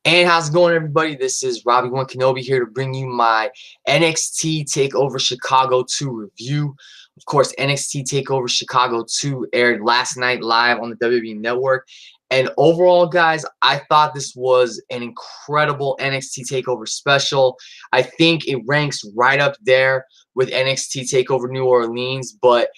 And how's it going, everybody? This is Robbie One Kenobi here to bring you my NXT TakeOver Chicago 2 review. Of course, NXT TakeOver Chicago 2 aired last night live on the WWE Network. And overall, guys, I thought this was an incredible NXT TakeOver special. I think it ranks right up there with NXT TakeOver New Orleans, but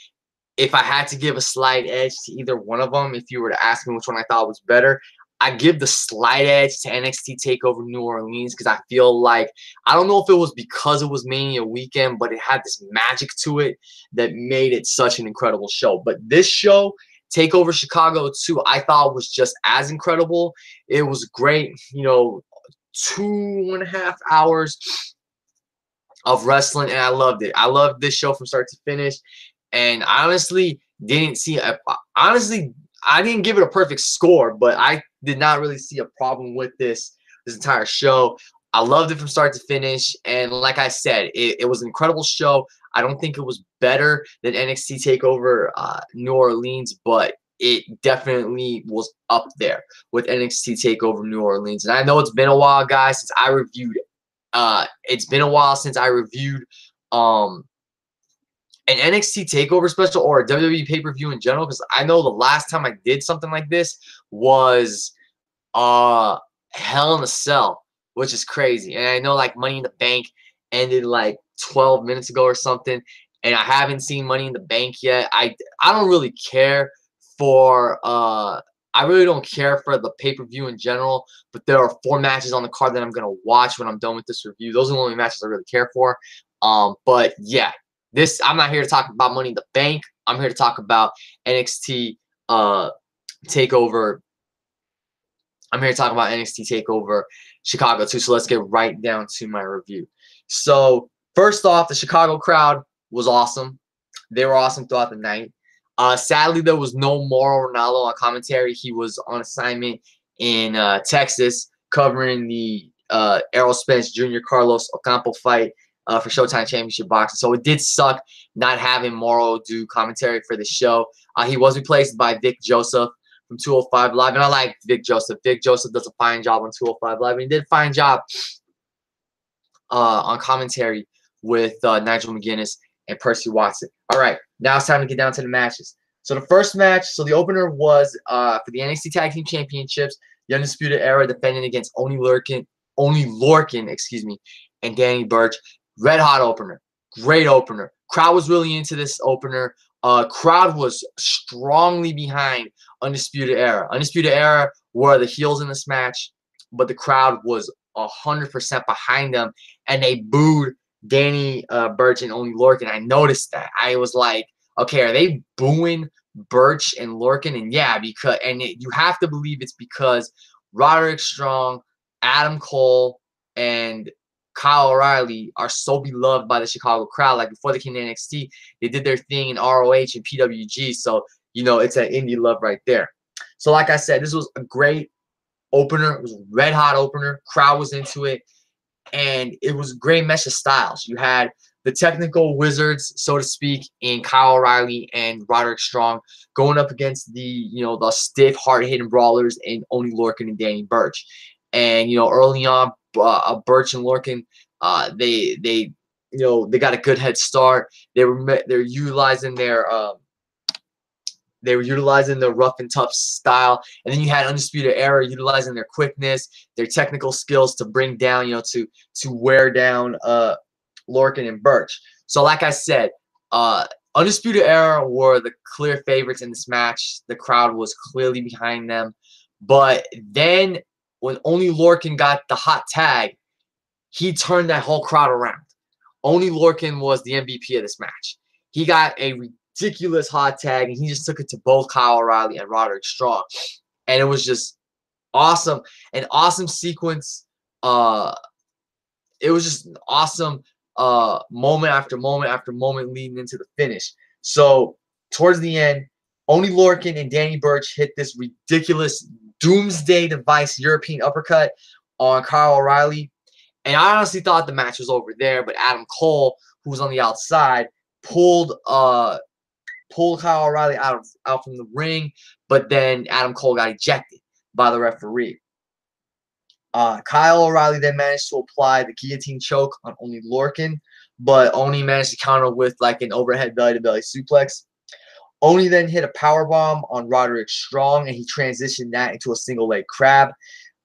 if I had to give a slight edge to either one of them, if you were to ask me which one I thought was better, I give the slight edge to NXT TakeOver New Orleans because I feel like, I don't know if it was because it was Mania weekend, but it had this magic to it that made it such an incredible show. But this show, TakeOver Chicago 2, I thought was just as incredible. It was great, 2.5 hours of wrestling, and I loved it. I loved this show from start to finish, and I honestly didn't see I didn't give it a perfect score, but I did not really see a problem with this entire show. I loved it from start to finish, and like I said, it was an incredible show. I don't think it was better than NXT TakeOver New Orleans, but it definitely was up there with NXT TakeOver New Orleans. And I know it's been a while, guys, since I reviewed. It's been a while since I reviewed an NXT TakeOver special or a WWE pay-per-view in general, because I know the last time I did something like this was Hell in a Cell, which is crazy. And I know like Money in the Bank ended like 12 minutes ago or something, and I haven't seen Money in the Bank yet. I don't really care for I really don't care for the pay-per-view in general, but there are 4 matches on the card that I'm going to watch when I'm done with this review. Those are the only matches I really care for. But yeah, I'm not here to talk about Money in the Bank. I'm here to talk about NXT TakeOver. I'm here to talk about NXT TakeOver Chicago 2. So let's get right down to my review. So first off, the Chicago crowd was awesome. They were awesome throughout the night. Sadly, there was no Mauro Ranallo on commentary. He was on assignment in Texas covering the Errol Spence Jr. Carlos Ocampo fight for Showtime Championship Boxing. So it did suck not having Mauro do commentary for the show. He was replaced by Vic Joseph from 205 Live, and I like Vic Joseph. Vic Joseph does a fine job on 205 Live, and he did a fine job on commentary with Nigel McGuinness and Percy Watson. All right, now it's time to get down to the matches. So the first match, so the opener was for the NXT Tag Team Championships, the Undisputed Era defending against Oney Lorcan, excuse me, and Danny Burch. Red hot opener, great opener. Crowd was really into this opener. Crowd was strongly behind Undisputed Era. Undisputed Era were the heels in this match, but the crowd was 100% behind them, and they booed Danny Burch and Oney Lorcan. I noticed that. I was like, okay, are they booing Burch and Lorcan? And yeah, you have to believe it's because Roderick Strong, Adam Cole, and Kyle O'Reilly are so beloved by the Chicago crowd. Like before they came to NXT, they did their thing in ROH and PWG. So, it's an indie love right there. So like I said, this was a great opener. It was a red hot opener. Crowd was into it. And it was a great mesh of styles. You had the technical wizards, so to speak, in Kyle O'Reilly and Roderick Strong going up against the, the stiff, hard-hitting brawlers in Oney Lorcan and Danny Burch. And, early on, Burch and Lorcan, they got a good head start. They're utilizing their rough and tough style, and then you had Undisputed Era utilizing their quickness, their technical skills to bring down, to wear down Lorcan and Burch. So like I said, Undisputed Era were the clear favorites in this match. The crowd was clearly behind them, but then when Oney Lorcan got the hot tag, he turned that whole crowd around. Oney Lorcan was the MVP of this match. He got a ridiculous hot tag, and he just took it to both Kyle O'Reilly and Roderick Strong. And it was just awesome. An awesome sequence. It was just an awesome moment after moment after moment leading into the finish. So towards the end, Oney Lorcan and Danny Burch hit this ridiculous doomsday device European uppercut on Kyle O'Reilly. And I honestly thought the match was over there, but Adam Cole, who was on the outside, pulled Kyle O'Reilly out from the ring, but then Adam Cole got ejected by the referee. Kyle O'Reilly then managed to apply the guillotine choke on Oney Lorcan, but Oney managed to counter with like an overhead belly-to-belly suplex. Oney then hit a powerbomb on Roderick Strong, and he transitioned that into a single leg crab.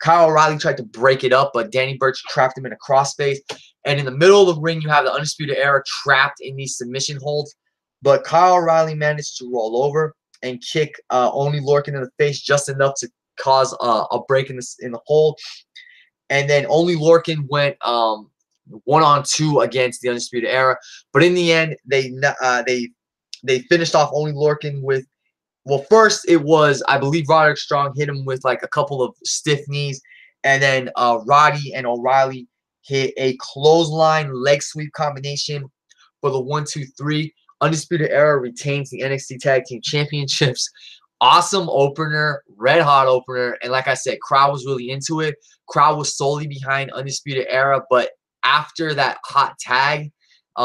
Kyle O'Reilly tried to break it up, but Danny Burch trapped him in a crossface. And in the middle of the ring, you have the Undisputed Era trapped in these submission holds. But Kyle O'Reilly managed to roll over and kick Oney Lorcan in the face just enough to cause a break in the hold. And then Oney Lorcan went 1-on-2 against the Undisputed Era. But in the end, they finished off Oney Lorcan with, well, first it was, I believe, Roderick Strong hit him with like a couple of stiff knees. And then Roddy and O'Reilly hit a clothesline leg sweep combination for the 1-2-3. Undisputed Era retains the NXT Tag Team Championships. Awesome opener, red hot opener, and like I said, crowd was really into it. Crowd was solely behind Undisputed Era, but after that hot tag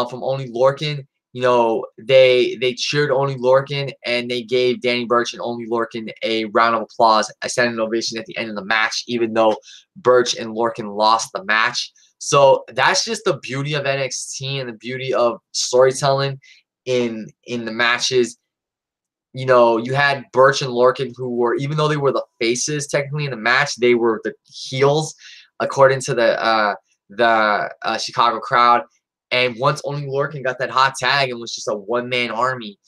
from Oney Lorcan, you know, they cheered Oney Lorcan, and they gave Danny Burch and Oney Lorcan a round of applause, a standing ovation at the end of the match, even though Burch and Lorcan lost the match. So that's just the beauty of NXT and the beauty of storytelling in the matches. You know, you had Burch and Lorcan, who were, even though they were the faces technically in the match, they were the heels according to the Chicago crowd. And once Oney Lorcan got that hot tag and was just a one-man army,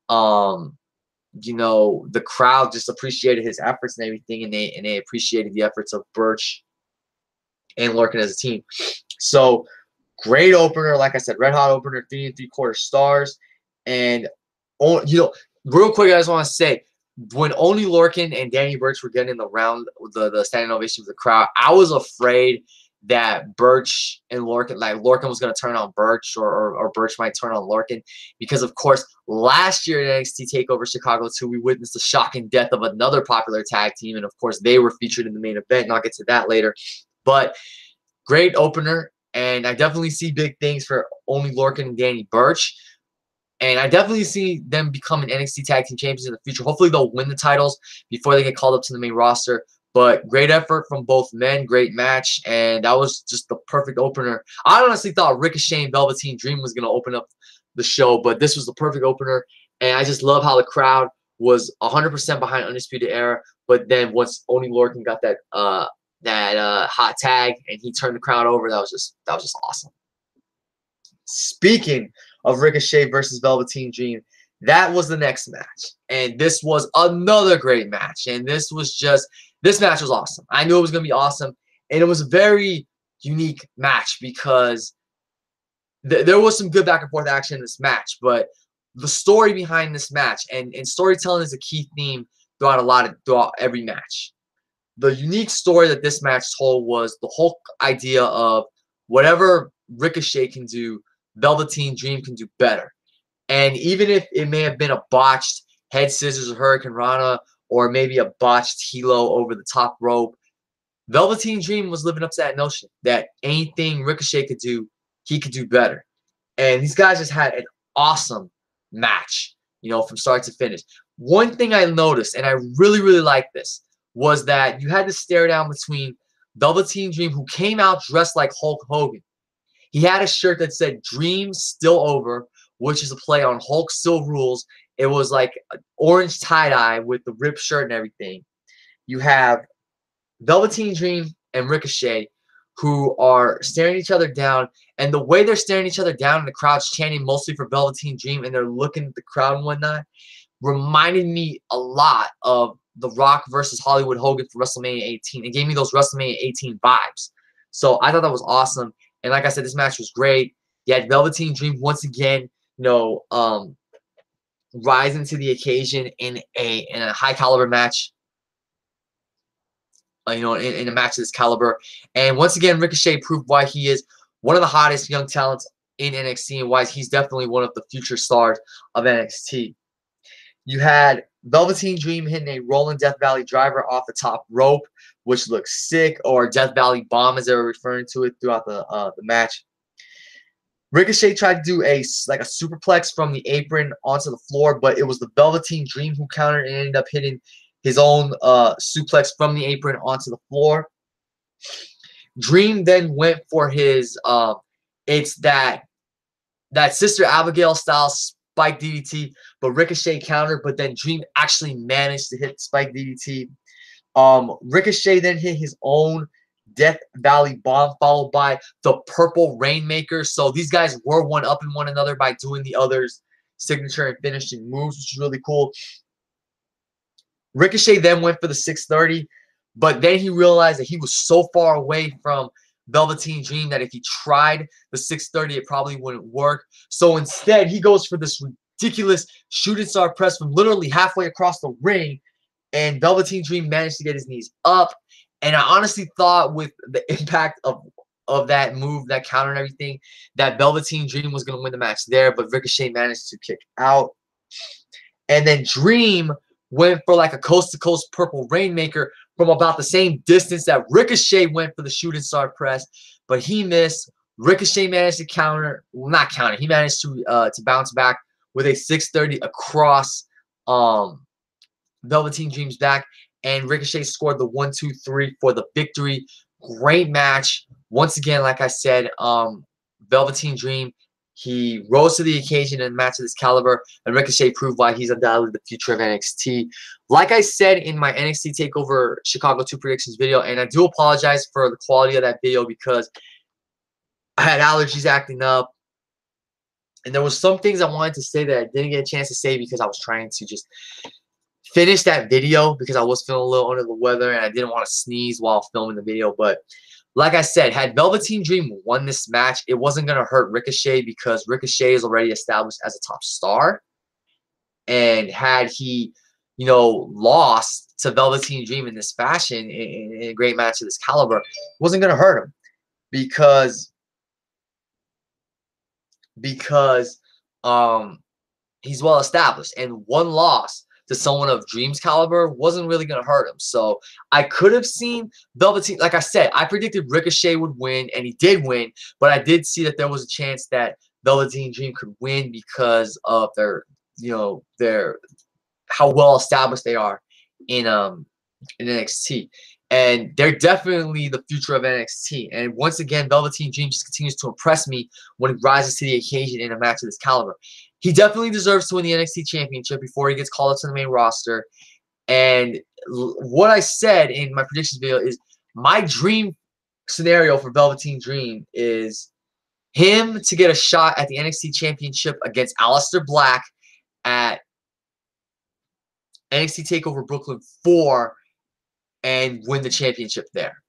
you know, the crowd just appreciated his efforts and everything, and they appreciated the efforts of Burch and Lorcan as a team. So great opener, like I said, red hot opener, 3 3/4 stars. And you know, real quick, I just want to say, when Oney Lorcan and Danny Burch were getting in the round, the standing ovation of the crowd, I was afraid that Burch and Lorcan, like Lorcan was going to turn on Burch, or Burch might turn on Lorcan, because of course last year at NXT TakeOver Chicago 2, we witnessed the shocking death of another popular tag team, and of course they were featured in the main event, and I'll get to that later. But great opener, and I definitely see big things for Oney Lorcan and Danny Burch. And I definitely see them becoming NXT Tag Team Champions in the future. Hopefully they'll win the titles before they get called up to the main roster. But great effort from both men, great match, and that was just the perfect opener. I honestly thought Ricochet and Velveteen Dream was going to open up the show, but this was the perfect opener. And I just love how the crowd was 100% behind Undisputed Era. But then once Oney Lorcan got that hot tag and he turned the crowd over, that was just awesome. Speaking of Ricochet versus Velveteen Dream, that was the next match, and this was another great match. And this match was awesome. I knew it was going to be awesome, and it was a very unique match because there was some good back and forth action in this match, but the story behind this match, and storytelling is a key theme throughout every match. The unique story that this match told was the whole idea of whatever Ricochet can do, Velveteen Dream can do better. And even if it may have been a botched head scissors or Hurricane Rana, or maybe a botched helo over the top rope, Velveteen Dream was living up to that notion that anything Ricochet could do, he could do better. And these guys just had an awesome match, you know, from start to finish. One thing I noticed, and I really, really liked this, was that you had to stare down between Velveteen Dream, who came out dressed like Hulk Hogan. He had a shirt that said "Dream Still Over," which is a play on Hulk Still Rules. It was like orange tie-dye with the ripped shirt and everything. You have Velveteen Dream and Ricochet, who are staring each other down, and the way they're staring each other down and the crowd's chanting mostly for Velveteen Dream, and they're looking at the crowd and whatnot, reminded me a lot of The Rock versus Hollywood Hogan for WrestleMania 18. It gave me those WrestleMania 18 vibes. So I thought that was awesome. And like I said, this match was great. You had Velveteen Dream once again, you know, rising to the occasion in a high caliber match. You know, in a match of this caliber. And once again, Ricochet proved why he is one of the hottest young talents in NXT and why he's definitely one of the future stars of NXT. You had Velveteen Dream hitting a rolling Death Valley driver off the top rope, which looks sick, or Death Valley bomb as they were referring to it throughout the match. Ricochet tried to do a superplex from the apron onto the floor, but it was the Velveteen Dream who countered and ended up hitting his own suplex from the apron onto the floor. Dream then went for his it's that Sister Abigail style spike DDT, but Ricochet countered, but then Dream actually managed to hit spike DDT. Ricochet then hit his own Death Valley Bomb, followed by the Purple Rainmaker. So these guys were one-upping one another by doing the other's signature and finishing moves, which is really cool. Ricochet then went for the 630, but then he realized that he was so far away from Velveteen Dream that if he tried the 630, it probably wouldn't work. So instead, he goes for this ridiculous shooting star press from literally halfway across the ring, and Velveteen Dream managed to get his knees up. And I honestly thought with the impact of that move, that counter and everything, that Velveteen Dream was going to win the match there, but Ricochet managed to kick out. And then Dream went for like a coast-to-coast Purple Rainmaker from about the same distance that Ricochet went for the shooting star press, but he missed. Ricochet managed to counter, well, not counter, he managed to bounce back with a 630 across Velveteen Dream's back, and Ricochet scored the 1-2-3 for the victory. Great match. Once again, like I said, Velveteen Dream, he rose to the occasion in a match of this caliber, and Ricochet proved why he's undoubtedly the future of NXT. Like I said in my NXT TakeOver Chicago 2 predictions video, and I do apologize for the quality of that video because I had allergies acting up, and there was some things I wanted to say that I didn't get a chance to say because I was trying to just finish that video because I was feeling a little under the weather and I didn't want to sneeze while filming the video. But like I said, had Velveteen Dream won this match, it wasn't going to hurt Ricochet because Ricochet is already established as a top star. And had he, you know, lost to Velveteen Dream in this fashion in a great match of this caliber, it wasn't going to hurt him because he's well established, and one loss to someone of Dream's caliber wasn't really going to hurt him. So I could have seen Velveteen, like I said, I predicted Ricochet would win, and he did win, but I did see that there was a chance that Velveteen Dream could win because of their, you know, how well established they are in NXT. And they're definitely the future of NXT. And once again, Velveteen Dream just continues to impress me when he rises to the occasion in a match of this caliber. He definitely deserves to win the NXT Championship before he gets called up to the main roster. And what I said in my predictions video is my dream scenario for Velveteen Dream is him to get a shot at the NXT Championship against Aleister Black at NXT TakeOver Brooklyn 4 and win the championship there.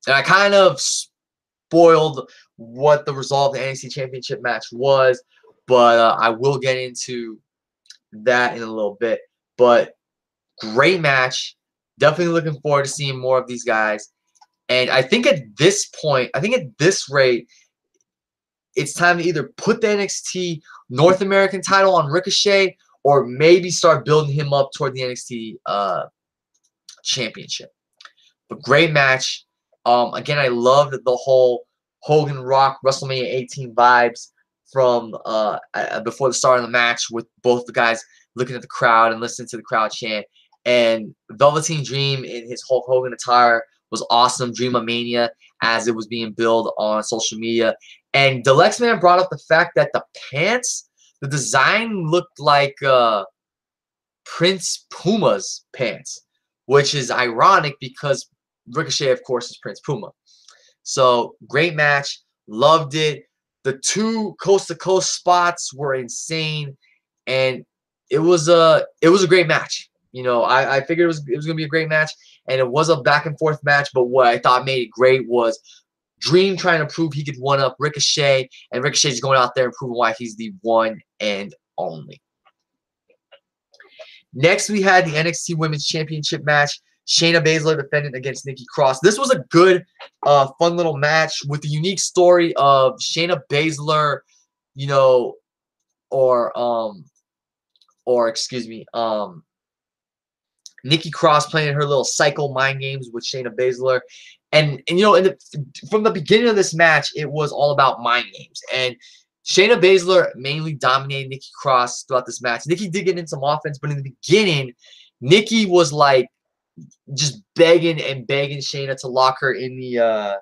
And I kind of spoiled what the result of the NXT Championship match was, but I will get into that in a little bit. But great match. Definitely looking forward to seeing more of these guys. And I think at this point, I think at this rate, it's time to either put the NXT North American title on Ricochet or maybe start building him up toward the NXT Championship. But great match. Again, I loved the whole Hogan Rock WrestleMania 18 vibes from before the start of the match, with both the guys looking at the crowd and listening to the crowd chant. And Velveteen Dream in his Hulk Hogan attire was awesome. Dreamomania as it was being billed on social media. And Deluxe Man brought up the fact that the pants, the design looked like Prince Puma's pants, which is ironic because Ricochet, of course, is Prince Puma. So great match. Loved it. The two coast-to-coast spots were insane, and it was a great match. You know, I figured it was going to be a great match, and it was a back-and-forth match, but what I thought made it great was Dream trying to prove he could one-up Ricochet, and Ricochet just going out there and proving why he's the one and only. Next, we had the NXT Women's Championship match. Shayna Baszler defending against Nikki Cross. This was a good, fun little match with the unique story of Shayna Baszler, you know, or excuse me, Nikki Cross playing her little psycho mind games with Shayna Baszler. And you know, from the beginning of this match, it was all about mind games. And Shayna Baszler mainly dominated Nikki Cross throughout this match. Nikki did get in some offense, but in the beginning, Nikki was like just begging and begging Shayna to lock her in the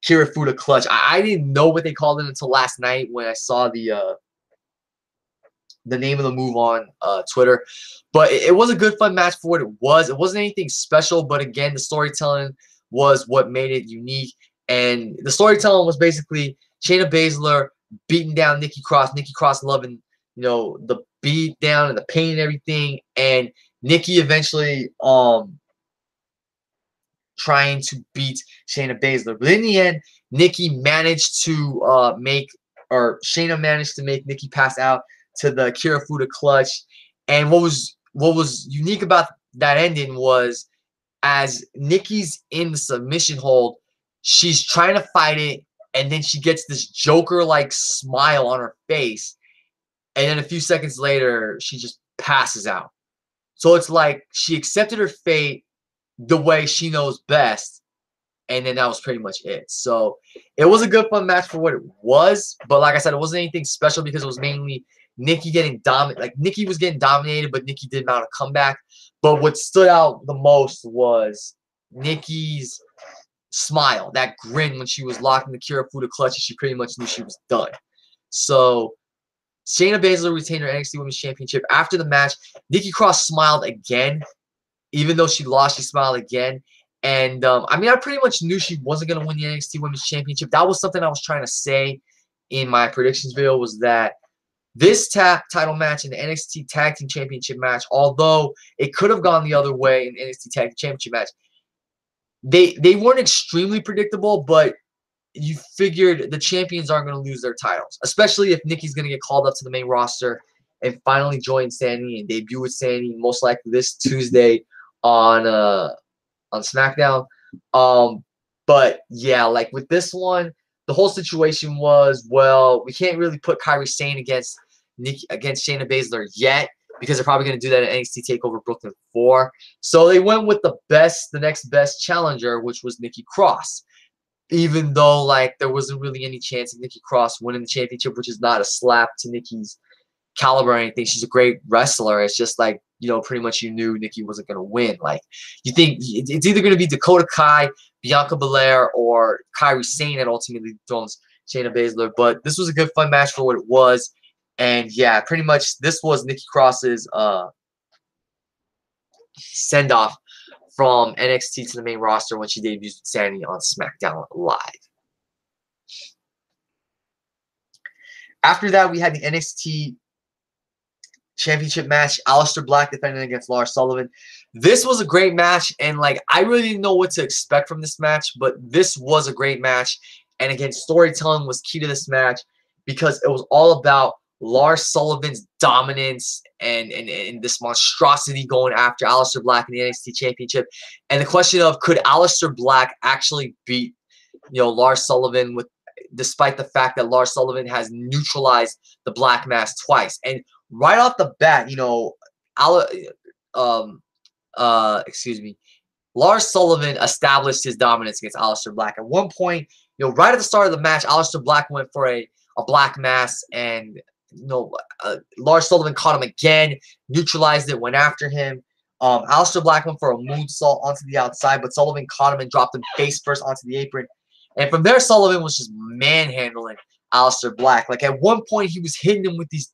Kirifuda clutch. I didn't know what they called it until last night when I saw the name of the move on Twitter. But it was a good, fun match for what it was. It wasn't anything special, but again, the storytelling was what made it unique. And the storytelling was basically Shayna Baszler beating down Nikki Cross. Nikki Cross loving, you know, the beat down and the pain and everything. And Nikki eventually trying to beat Shayna Baszler. But in the end, Nikki managed to Shayna managed to make Nikki pass out to the Kirifuda clutch. And what was unique about that ending was, as Nikki's in the submission hold, she's trying to fight it, and then she gets this Joker-like smile on her face, and then a few seconds later, she just passes out. So it's like she accepted her fate the way she knows best, and then that was pretty much it. So it was a good, fun match for what it was, but like I said, it wasn't anything special because it was mainly Nikki getting dominated. Like, Nikki was getting dominated, but Nikki did mount a comeback. But what stood out the most was Nikki's smile, that grin when she was locked in the Kirifuda clutch, and she pretty much knew she was done. So Shayna Baszler retained her NXT Women's Championship. After the match, Nikki Cross smiled again. Even though she lost, she smiled again. And, I mean, I pretty much knew she wasn't going to win the NXT Women's Championship. That was something I was trying to say in my predictions video, was that this title match and the NXT Tag Team Championship match, although it could have gone the other way in NXT Tag Team Championship match, they weren't extremely predictable, but you figured the champions aren't going to lose their titles, especially if Nikki's going to get called up to the main roster and finally join Sandy and debut with Sandy most likely this Tuesday on SmackDown. But yeah, like with this one, the whole situation was, well, we can't really put Kairi Sane against Shayna Baszler yet, because they're probably going to do that at NXT TakeOver Brooklyn 4. So they went with the next best challenger, which was Nikki Cross. Even though, like, there wasn't really any chance of Nikki Cross winning the championship, which is not a slap to Nikki's caliber or anything. She's a great wrestler. It's just like, you know, pretty much you knew Nikki wasn't going to win. Like, you think it's either going to be Dakota Kai, Bianca Belair, or Kairi Sane that ultimately throws Shayna Baszler. But this was a good, fun match for what it was. And yeah, pretty much this was Nikki Cross's send-off from NXT to the main roster when she debuts with Sandy on SmackDown Live. After that, we had the NXT Championship match. Aleister Black defending against Lars Sullivan. This was a great match, and like, I really didn't know what to expect from this match, but this was a great match. And again, storytelling was key to this match because it was all about Lars Sullivan's dominance and this monstrosity going after Aleister Black in the NXT Championship. And the question of, could Aleister Black actually beat, you know, Lars Sullivan, despite the fact that Lars Sullivan has neutralized the Black Mass twice. And right off the bat, you know, Lars Sullivan established his dominance against Aleister Black. At one point, you know, right at the start of the match, Aleister Black went for a Black Mass, and you know, Lars Sullivan caught him again, neutralized it, went after him. Aleister Black went for a moonsault onto the outside, but Sullivan caught him and dropped him face first onto the apron. And from there, Sullivan was just manhandling Aleister Black. Like, at one point, he was hitting him with these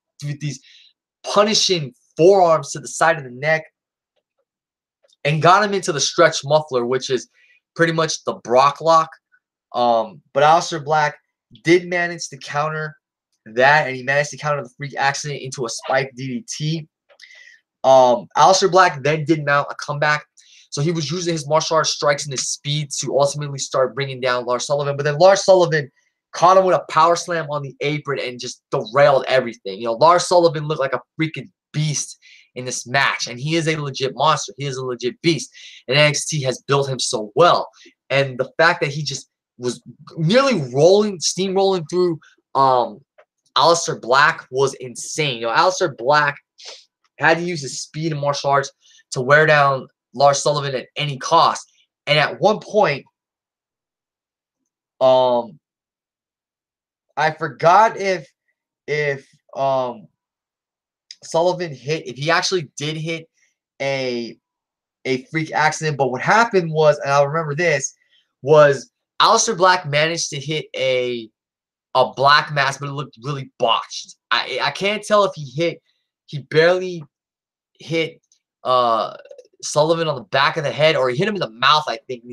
punishing forearms to the side of the neck, and got him into the stretch muffler, which is pretty much the Brock lock. But Aleister Black did manage to counter that, and he managed to counter the freak accident into a spike DDT. Aleister Black then did mount a comeback. So he was using his martial arts strikes and his speed to ultimately start bringing down Lars Sullivan. But then Lars Sullivan caught him with a power slam on the apron and just derailed everything. You know, Lars Sullivan looked like a freaking beast in this match, and he is a legit monster. He is a legit beast, and NXT has built him so well. And the fact that he just was nearly steamrolling through Aleister Black was insane. You know, Aleister Black had to use his speed and martial arts to wear down Lars Sullivan at any cost. And at one point, I forgot if Sullivan hit, if he actually did hit a a freak accident. But what happened was, and I'll remember this, was Aleister Black managed to hit a black mass, but it looked really botched. I can't tell if he barely hit Sullivan on the back of the head, or he hit him in the mouth, I think, and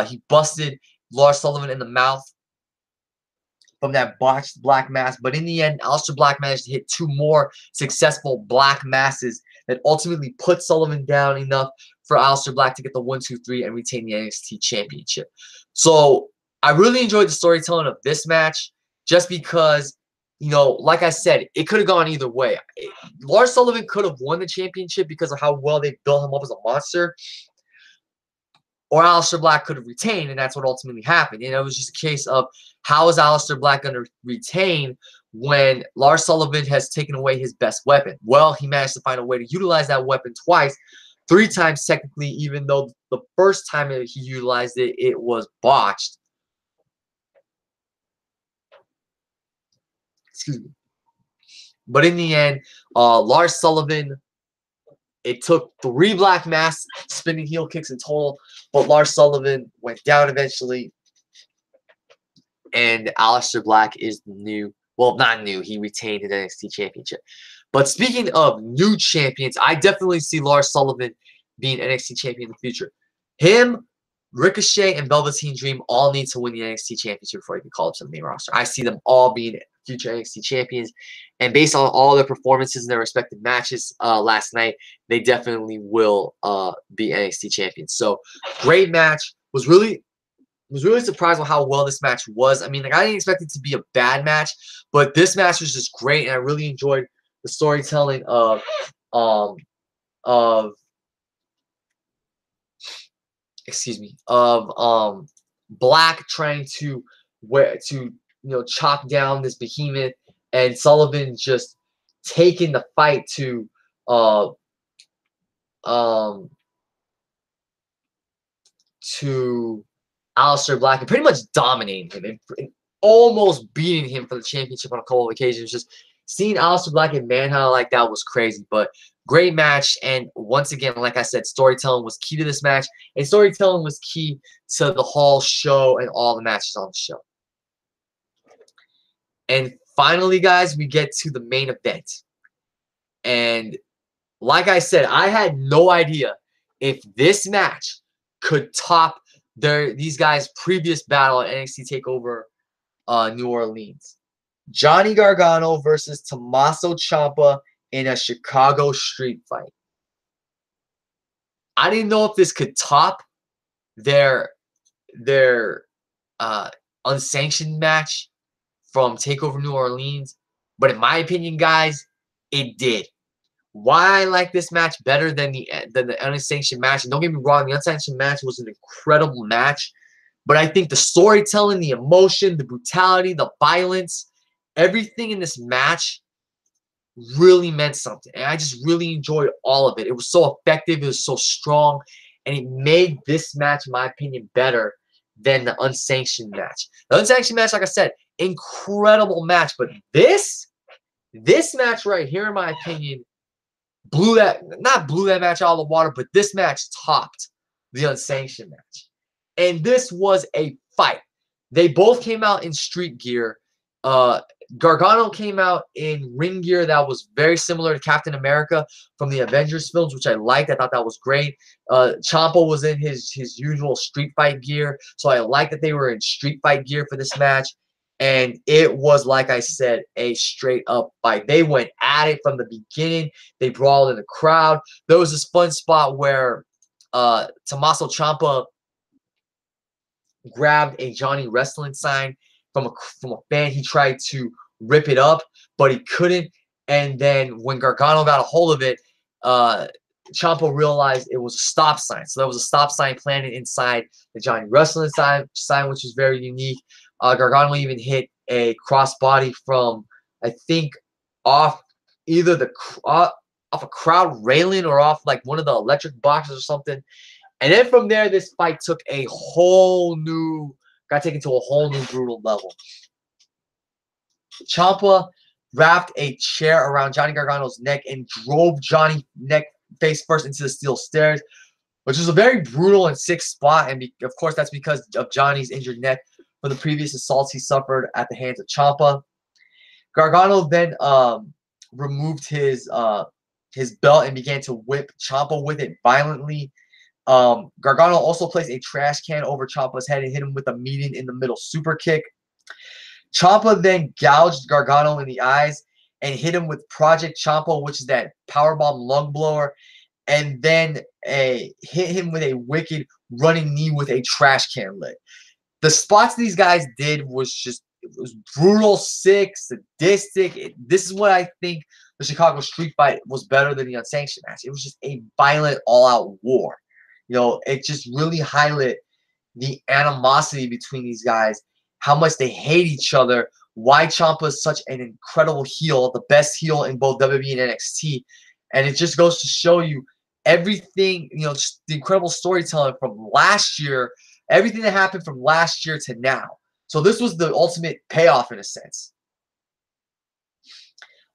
he busted Lars Sullivan in the mouth from that botched black mass. But in the end, Aleister Black managed to hit 2 more successful black masses that ultimately put Sullivan down enough for Aleister Black to get the 1-2-3 and retain the NXT Championship. So I really enjoyed the storytelling of this match, just because, you know, like I said, it could have gone either way. Lars Sullivan could have won the championship because of how well they built him up as a monster, or Aleister Black could have retained, and that's what ultimately happened. And it was just a case of, how is Aleister Black going to retain when Lars Sullivan has taken away his best weapon? Well, he managed to find a way to utilize that weapon twice, 3 times technically, even though the first time he utilized it, it was botched. Excuse me. But in the end, Lars Sullivan, it took 3 black mass spinning heel kicks in total, but Lars Sullivan went down eventually. And Aleister Black is new. Well, not new. He retained his NXT Championship. But speaking of new champions, I definitely see Lars Sullivan being NXT Champion in the future. Him, Ricochet, and Velveteen Dream all need to win the NXT Championship before he can call up to the main roster. I see them all being future NXT champions. And based on all their performances in their respective matches last night, they definitely will be NXT champions. So, great match. Was really surprised with how well this match was. I mean, like, I didn't expect it to be a bad match, but this match was just great, and I really enjoyed the storytelling of Black trying to chop down this behemoth, and Sullivan just taking the fight to Aleister Black and pretty much dominating him and almost beating him for the championship on a couple of occasions. Just seeing Aleister Black and manhandle like that was crazy, but great match. And once again, like I said, storytelling was key to this match, and storytelling was key to the whole show and all the matches on the show. And finally, guys, we get to the main event. And like I said, I had no idea if this match could top these guys' previous battle at NXT TakeOver New Orleans. Johnny Gargano versus Tomasso Ciampa in a Chicago street fight. I didn't know if this could top their unsanctioned match from TakeOver New Orleans, but in my opinion, guys, it did. Why I like this match better than the unsanctioned match, and don't get me wrong, the unsanctioned match was an incredible match, but I think the storytelling, the emotion, the brutality, the violence, everything in this match really meant something, and I just really enjoyed all of it. It was so effective, it was so strong, and it made this match, in my opinion, better than the unsanctioned match. The unsanctioned match, like I said, incredible match, but this match right here, in my opinion, not blew that match out of the water, but this match topped the unsanctioned match. And this was a fight. They both came out in street gear. Gargano came out in ring gear that was very similar to Captain America from the Avengers films, which I liked. I thought that was great. Ciampa was in his usual street fight gear, so I liked that they were in street fight gear for this match. And it was, like I said, a straight-up fight. They went at it from the beginning. They brawled in the crowd. There was this fun spot where Tomasso Ciampa grabbed a Johnny Wrestling sign from a fan. He tried to rip it up, but he couldn't. And then when Gargano got a hold of it, Ciampa realized it was a stop sign. So there was a stop sign planted inside the Johnny Wrestling sign, which was very unique. Gargano even hit a crossbody from, I think, off either off a crowd railing or off like one of the electric boxes or something. And then from there, this fight got taken to a whole new brutal level. Ciampa wrapped a chair around Johnny Gargano's neck and drove Johnny's neck face first into the steel stairs, which was a very brutal and sick spot. And of course, that's because of Johnny's injured neck from the previous assaults he suffered at the hands of Ciampa. Gargano then removed his belt and began to whip Ciampa with it violently. Gargano also placed a trash can over Ciampa's head and hit him with a meeting in the middle super kick. Ciampa then gouged Gargano in the eyes and hit him with Project Ciampa, which is that powerbomb lung blower, and then hit him with a wicked running knee with a trash can lid. The spots these guys did was brutal, sick, sadistic. This is what I think the Chicago Street Fight was better than the unsanctioned match. It was just a violent, all-out war. You know, it just really highlighted the animosity between these guys, how much they hate each other, why Ciampa is such an incredible heel, the best heel in both WWE and NXT. And it just goes to show you everything, you know, just the incredible storytelling from last year, everything that happened from last year to now. So this was the ultimate payoff in a sense.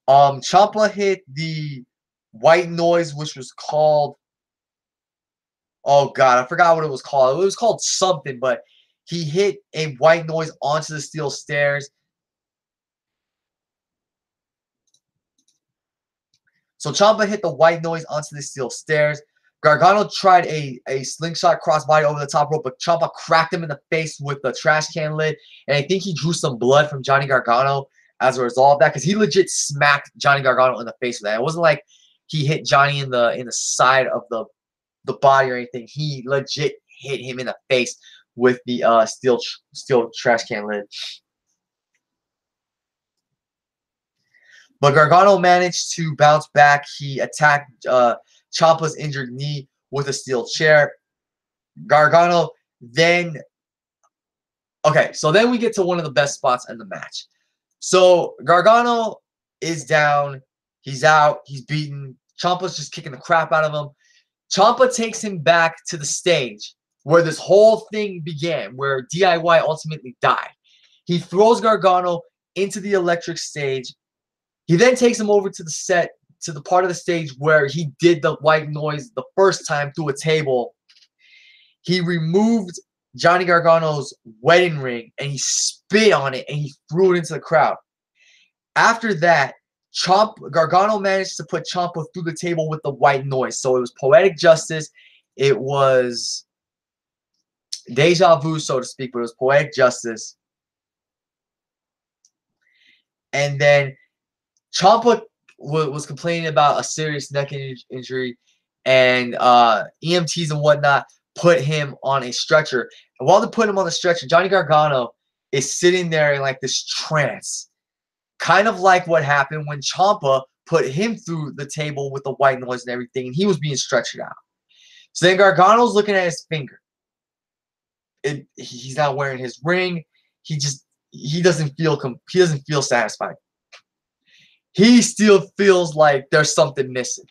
Ciampa hit the white noise, which was called, oh God, I forgot what it was called. It was called something, but he hit a white noise onto the steel stairs. So Ciampa hit the white noise onto the steel stairs. Gargano tried a slingshot crossbody over the top rope, but Ciampa cracked him in the face with the trash can lid. And I think he drew some blood from Johnny Gargano as a result of that, because he legit smacked Johnny Gargano in the face with that. It wasn't like he hit Johnny in the side of the body or anything. He legit hit him in the face with the steel trash can lid. But Gargano managed to bounce back. He attacked Ciampa's injured knee with a steel chair. Gargano then... Okay, so then we get to one of the best spots in the match. So Gargano is down. He's out. He's beaten. Ciampa's just kicking the crap out of him. Ciampa takes him back to the stage where this whole thing began, where DIY ultimately died. He throws Gargano into the electric stage. He then takes him over to the part of the stage where he did the white noise the first time through a table. He removed Johnny Gargano's wedding ring and he spit on it and he threw it into the crowd. After that, Gargano managed to put Ciampa through the table with the white noise. So it was poetic justice. It was deja vu, so to speak, but it was poetic justice. And then Ciampa was complaining about a serious neck injury, and EMTs and whatnot put him on a stretcher. And while they put him on the stretcher, Johnny Gargano is sitting there in like this trance, kind of like what happened when Ciampa put him through the table with the white noise and everything, and he was being stretchered out. So then Gargano's looking at his finger. He's not wearing his ring. He doesn't feel satisfied. He still feels like there's something missing.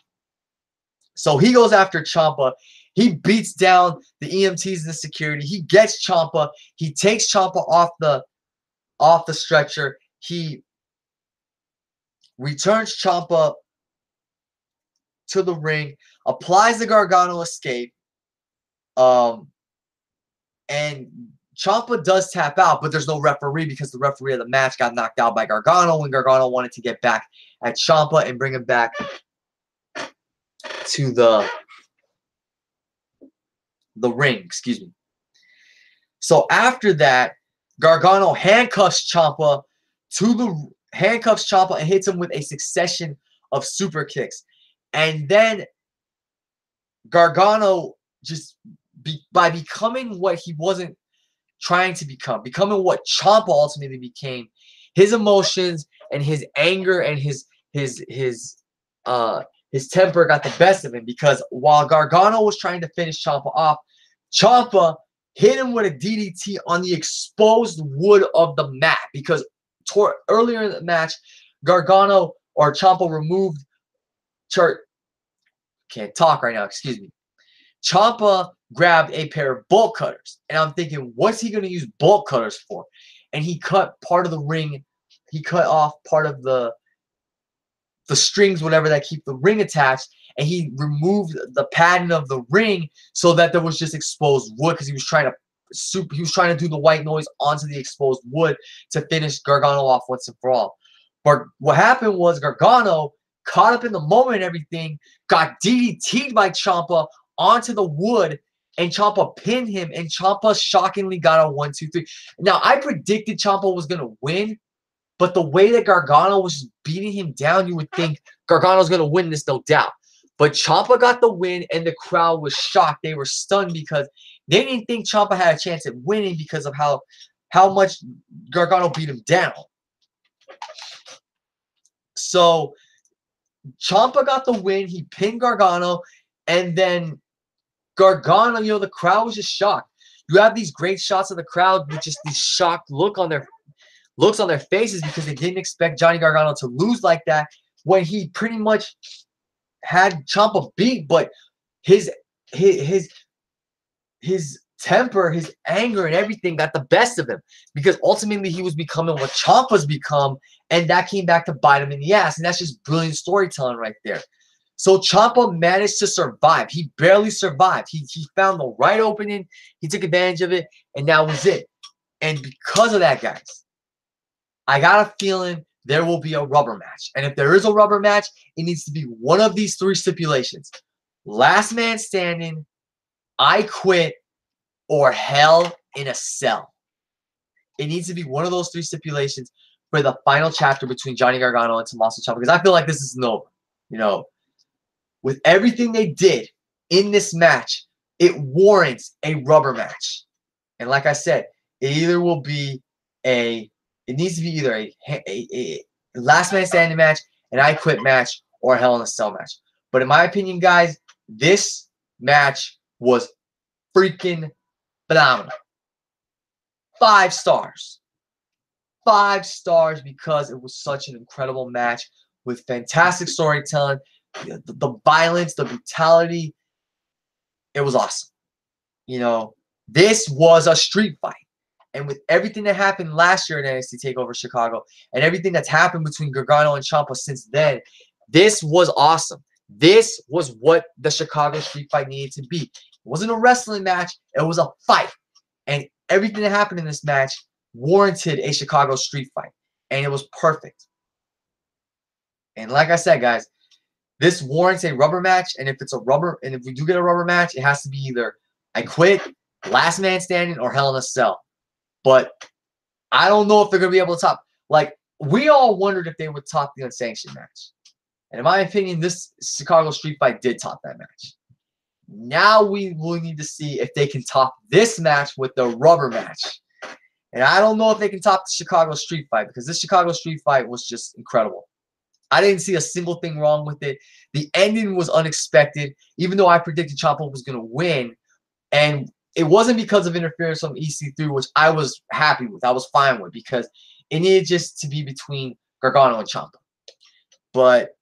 So he goes after Ciampa. He beats down the EMTs and the security. He gets Ciampa. He takes Ciampa off the stretcher. He returns Ciampa to the ring, applies the Gargano escape, and Ciampa does tap out, but there's no referee because the referee of the match got knocked out by Gargano when Gargano wanted to get back at Ciampa and bring him back to the ring, excuse me. So after that, Gargano handcuffs Ciampa and hits him with a succession of super kicks. And then Gargano, by becoming what he wasn't trying to becoming what Ciampa ultimately became, his emotions and his anger and his temper got the best of him, because while Gargano was trying to finish Ciampa off, Ciampa hit him with a DDT on the exposed wood of the mat, because earlier in the match, Gargano or Ciampa removed can't talk right now, excuse me. Ciampa grabbed a pair of bolt cutters, and I'm thinking, what's he going to use bolt cutters for? And he cut part of the ring. He cut off part of the strings, whatever, that keep the ring attached, and he removed the padding of the ring so that there was just exposed wood because he was trying to do the white noise onto the exposed wood to finish Gargano off once and for all. But what happened was Gargano caught up in the moment and everything, got DDT'd by Ciampa onto the wood, and Ciampa pinned him, and Ciampa shockingly got a 1-2-3. Now, I predicted Ciampa was going to win, but the way that Gargano was beating him down, you would think Gargano's going to win this, no doubt. But Ciampa got the win, and the crowd was shocked. They were stunned because they didn't think Ciampa had a chance at winning because of how much Gargano beat him down. So Ciampa got the win. He pinned Gargano, and then Gargano, the crowd was just shocked. You have these great shots of the crowd with just this shocked looks on their faces because they didn't expect Johnny Gargano to lose like that when he pretty much had Ciampa beat, but his temper, his anger, and everything got the best of him because ultimately he was becoming what Ciampa's become, and that came back to bite him in the ass, and that's just brilliant storytelling right there. So Ciampa managed to survive. He barely survived. He found the right opening. He took advantage of it, and that was it. And because of that, guys, I got a feeling there will be a rubber match. And if there is a rubber match, it needs to be one of these three stipulations. Last man standing, I quit, or hell in a cell. It needs to be one of those three stipulations for the final chapter between Johnny Gargano and Tomasso Ciampa, because I feel like this isn't over. With everything they did in this match, it warrants a rubber match. And like I said, it needs to be either a last man standing match, an I quit match, or a hell in a cell match. But in my opinion, guys, this match was freaking phenomenal. 5 stars. 5 stars because it was such an incredible match with fantastic storytelling. The violence, the brutality, it was awesome. This was a street fight. And with everything that happened last year in NXT TakeOver Chicago and everything that's happened between Gargano and Ciampa since then, this was awesome. This was what the Chicago street fight needed to be. It wasn't a wrestling match. It was a fight. And everything that happened in this match warranted a Chicago street fight. And it was perfect. And like I said, guys, this warrants a rubber match, and if we do get a rubber match, it has to be either I quit, last man standing, or hell in a cell. But I don't know if they're going to be able to top. Like, we all wondered if they would top the unsanctioned match. And in my opinion, this Chicago street fight did top that match. Now we will need to see if they can top this match with the rubber match. And I don't know if they can top the Chicago street fight because this Chicago street fight was just incredible. I didn't see a single thing wrong with it. The ending was unexpected, even though I predicted Ciampa was going to win. And it wasn't because of interference from EC3, which I was happy with. I was fine with because it needed just to be between Gargano and Ciampa. But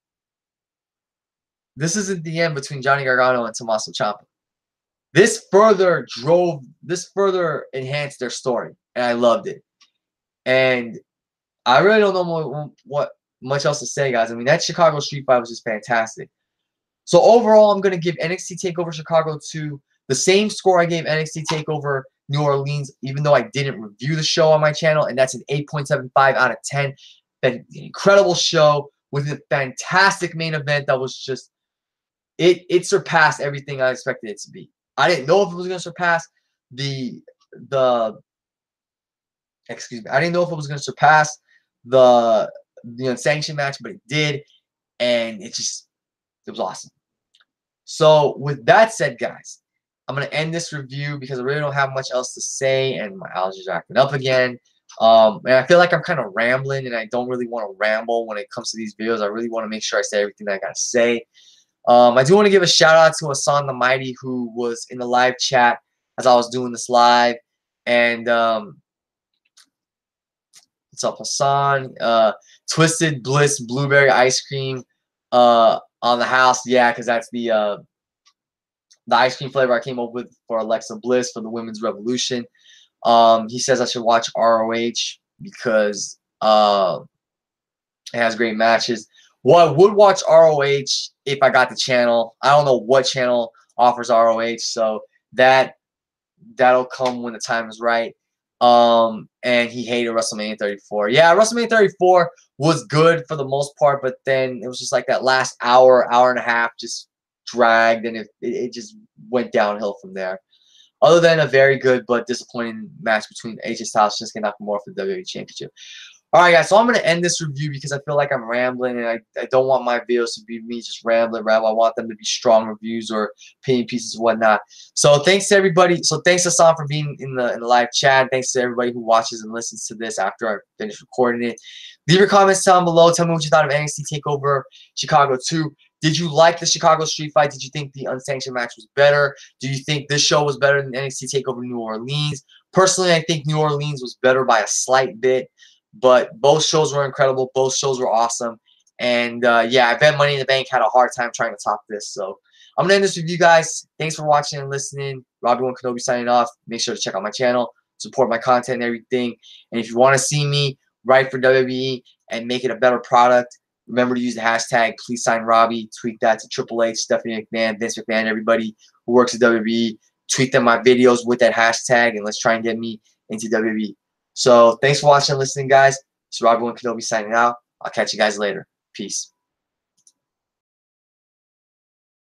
this isn't the end between Johnny Gargano and Tomasso Ciampa. This further enhanced their story, and I loved it. And I really don't know what much else to say, guys. I mean, that Chicago street fight was just fantastic. So overall, I'm going to give NXT TakeOver Chicago 2 the same score I gave NXT TakeOver New Orleans, even though I didn't review the show on my channel, and that's an 8.75 out of 10. An incredible show with a fantastic main event that was just it surpassed everything I expected it to be. I didn't know if it was going to surpass the unsanctioned match, but it did, and it was awesome. So with that said, guys, I'm going to end this review because I really don't have much else to say, and my allergies are acting up again. And I feel like I'm kind of rambling, and I don't really want to ramble when it comes to these videos. I really want to make sure I say everything that I got to say. I do want to give a shout out to Hassan the Mighty, who was in the live chat as I was doing this live. And what's up, Hassan? Twisted Bliss blueberry ice cream on the house. Yeah, because that's the ice cream flavor I came up with for Alexa Bliss for the Women's Revolution. He says I should watch ROH because it has great matches. Well, I would watch ROH if I got the channel. I don't know what channel offers ROH, so that'll come when the time is right. And he hated WrestleMania 34. Yeah, WrestleMania 34 was good for the most part, but then it was just like that last hour, hour and a half just dragged, and it just went downhill from there. Other than a very good but disappointing match between AJ Styles and Shinsuke Nakamura for the WWE Championship. All right, guys, so I'm going to end this review because I feel like I'm rambling, and I don't want my videos to be me just rambling. I want them to be strong reviews or opinion pieces and whatnot. So thanks to everybody. So thanks, Hassan, for being in the live chat. Thanks to everybody who watches and listens to this after I finish recording it. Leave your comments down below. Tell me what you thought of NXT TakeOver Chicago 2. Did you like the Chicago Street Fight? Did you think the unsanctioned match was better? Do you think this show was better than NXT TakeOver New Orleans? Personally, I think New Orleans was better by a slight bit. But both shows were incredible. Both shows were awesome. And, yeah, I bet Money in the Bank had a hard time trying to top this. So I'm going to end this review, guys. Thanks for watching and listening. Robbie1 Kenobi signing off. Make sure to check out my channel, support my content and everything. And if you want to see me write for WWE and make it a better product, remember to use the hashtag #PleaseSignRobbie. Tweet that to Triple H, Stephanie McMahon, Vince McMahon, everybody who works at WWE. Tweet them my videos with that hashtag, and let's try and get me into WWE. So thanks for watching and listening, guys. This is Robbie1 Kenobi signing out. I'll catch you guys later. Peace.